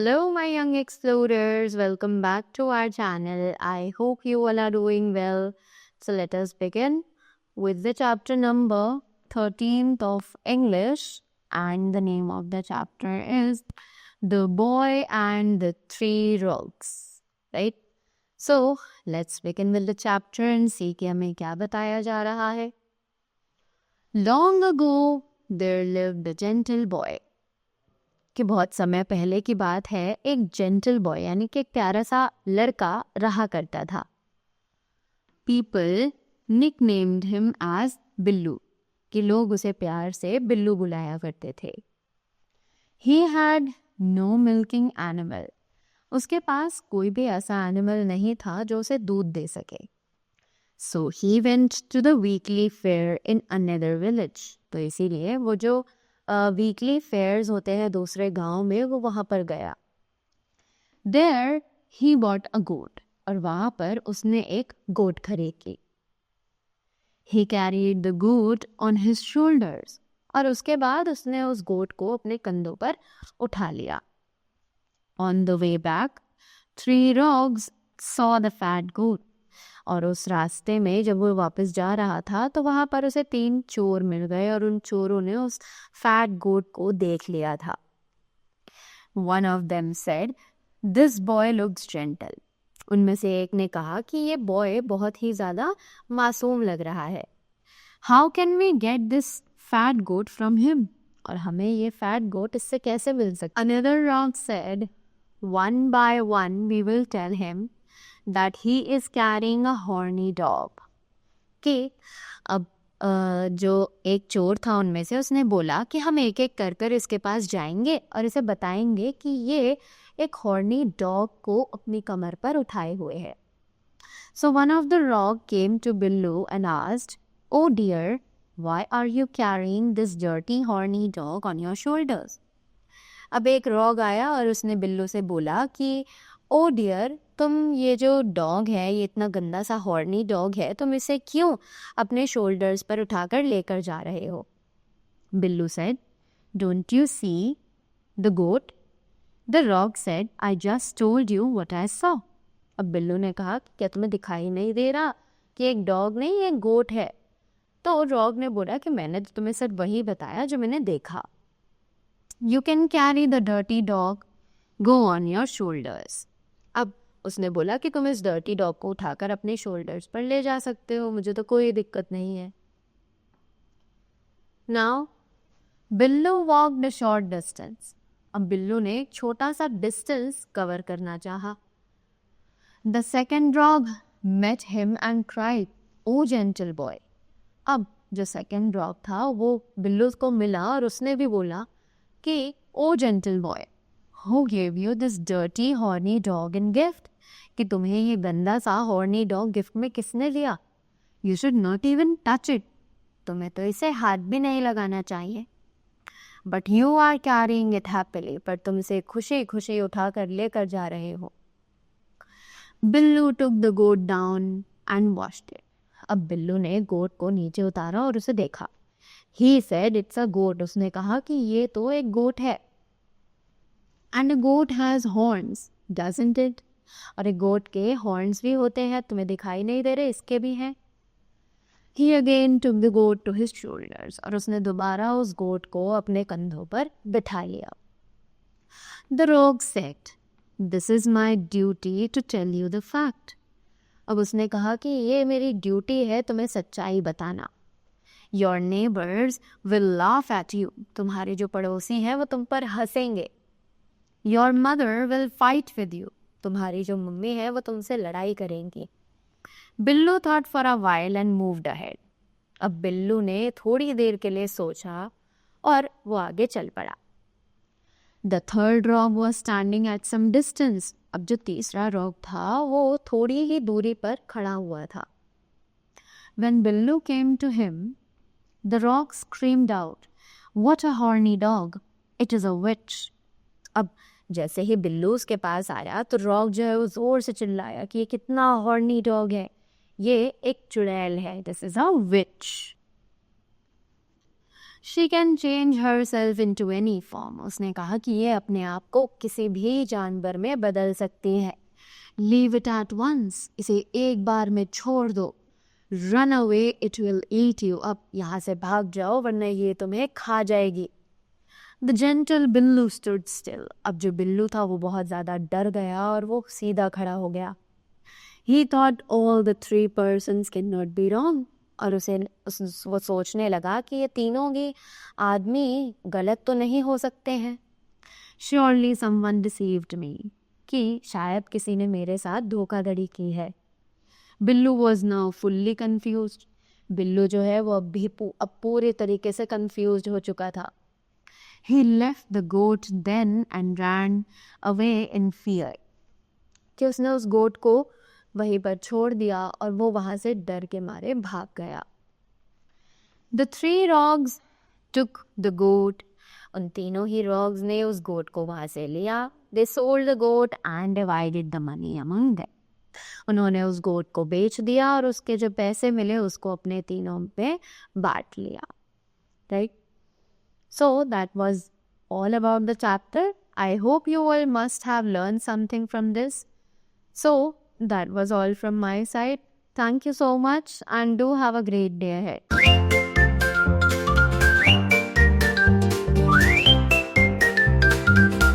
Hello, my young explorers. Welcome back to our channel. I hope you all are doing well. So, let us begin with the chapter number 13th of English. And the name of the chapter is The Boy and the Three Rogues. Right? So, let's begin with the chapter and see कि हमें क्या बताया जा रहा है. Long ago, there lived a gentle boy. कि बहुत समय पहले की बात है, एक जेंटल बॉय यानी कि एक प्यारा सा लड़का रहा करता था. People nick named him as Billu, कि लोग उसे प्यार से बिल्लू बुलाया करते थे. He had no milking animal, उसके पास कोई भी ऐसा एनिमल नहीं था जो उसे दूध दे सके. So he went to the weekly fair in another village, तो इसीलिए वो जो वीकली फेयर्स होते हैं दूसरे गांव में, वो वहाँ पर गया. देयर ही बॉट अ गोट, और वहाँ पर उसने एक गोट खरीद ली. He carried the goat on his shoulders, और उसके बाद उसने उस गोट को अपने कंधों पर उठा लिया. On the way back 3 rogues saw the fat goat, और उस रास्ते में जब वो वापस जा रहा था तो वहाँ पर उसे 3 चोर मिल गए और उन चोरों ने उस फैट गोट को देख लिया था. One of them said, this boy looks gentle, उनमें से एक ने कहा कि ये बॉय बहुत ही ज़्यादा मासूम लग रहा है. How can we get this fat goat from him, और हमें ये फैट गोट इससे कैसे मिल सकता. Another rogue said, one by one we will tell him that he is carrying a horny dog. कि अब जो एक चोर था उनमें से, उसने बोला कि हम एक एक कर कर इसके पास जाएंगे और इसे बताएंगे कि ये एक हॉर्नी डॉग को अपनी कमर पर उठाए हुए है. So one of the rogue came to Billu and asked, oh dear, why are you carrying this dirty horny dog on your shoulders. अब एक रॉग आया और उसने बिल्लू से बोला कि ओ डियर, तुम ये जो डॉग है, ये इतना गंदा सा हॉर्नी डॉग है, तुम इसे क्यों अपने शोल्डर्स पर उठाकर लेकर जा रहे हो. Billu said, don't you see the goat. The rogue said, I just told you what I saw. अब बिल्लू ने कहा, क्या तुम्हें दिखाई नहीं दे रहा कि एक डॉग नहीं, एक गोट है. तो रॉग ने बोला कि मैंने तो तुम्हें सिर्फ वही बताया जो मैंने देखा. You can carry the dirty dog, go on your shoulders. अब उसने बोला कि तुम इस डर्टी डॉग को उठाकर अपने शोल्डर्स पर ले जा सकते हो, मुझे तो कोई दिक्कत नहीं है. Now Billu walked a short distance, अब बिल्लू ने एक छोटा सा डिस्टेंस कवर करना चाहा. The second dog met him and cried, oh gentle boy. अब जो सेकेंड डॉग था वो बिल्लू को मिला और उसने भी बोला कि oh gentle boy, who gave you this dirty horny dog in gift, कि तुम्हें ये गंदा सा हॉर्नी डॉग गिफ्ट में किसने दिया. You should not even touch it, तुम्हें तो इसे हाथ भी नहीं लगाना चाहिए. But you are carrying it happily, पर तुम इसे खुशी खुशी उठा कर लेकर जा रहे हो. Billu took the goat down and washed it. अब बिल्लू ने गोट को नीचे उतारा और उसे देखा. ही सेड, इट्स अ गोट, उसने कहा कि ये तो एक गोट है. And a goat has horns, doesn't it, और एक गोट के हॉर्न्स भी होते हैं, तुम्हें दिखाई नहीं दे रहे, इसके भी हैं. He again took the goat to his shoulders, और उसने दोबारा उस गोट को अपने कंधों पर बिठा लिया. The rogue said, this is my duty to tell you the fact. अब उसने कहा कि ये मेरी ड्यूटी है तुम्हें सच्चाई बताना. Your neighbors will laugh at you, तुम्हारे जो पड़ोसी हैं वो तुम पर हंसेंगे. Your mother will fight with you, तुम्हारी जो मम्मी है वो तुमसे लड़ाई करेंगी. Billu thought for a while and moved ahead. अब बिल्लू ने थोड़ी देर के लिए सोचा और वो आगे चल पड़ा. The third rogue was standing at some distance. अब जो तीसरा रॉग था वो थोड़ी ही दूरी पर खड़ा हुआ था. When Billu came to him, the rogue screamed out, what a horny dog, it is a witch. अब जैसे ही बिल्लू उसके पास आया तो रॉग जो है वो जोर से चिल्लाया कि ये कितना हॉर्नी डॉग है, ये एक चुड़ैल है, this is a witch. She can change herself into any form. उसने कहा कि ये अपने आप को किसी भी जानवर में बदल सकती है। लीव इट एट वंस, इसे एक बार में छोड़ दो। Run away, it will eat you, अब यहाँ से भाग जाओ वरना ये तुम्हें खा जाएगी। The gentle Billu stood still, अब जो बिल्लू था वो बहुत ज़्यादा डर गया और वो सीधा खड़ा हो गया। ही thought all the 3 persons can not be wrong, और वो सोचने लगा कि ये तीनों ही आदमी गलत तो नहीं हो सकते हैं। श्योरली समवन डिसीव्ड मी, कि शायद किसी ने मेरे साथ धोखाधड़ी की है। Billu was now fully confused, Billu जो है वो अब पूरे तरीके से कन्फ्यूज्ड हो चुका था। He left the goat then and ran away in fear, कि उसने उस गोट को वहीं पर छोड़ दिया और वो वहाँ से डर के मारे भाग गया। The 3 dogs took the goat, उन तीनों ही डॉग्स ने उस गोट को वहाँ से लिया। They sold the goat and divided the money among them, उन्होंने उस गोट को बेच दिया और उसके जो पैसे मिले उसको अपने तीनों पे बांट लिया। Right? So that was all about the chapter. I hope you all must have learned something from this. So that was all from my side. Thank you so much and do have a great day ahead.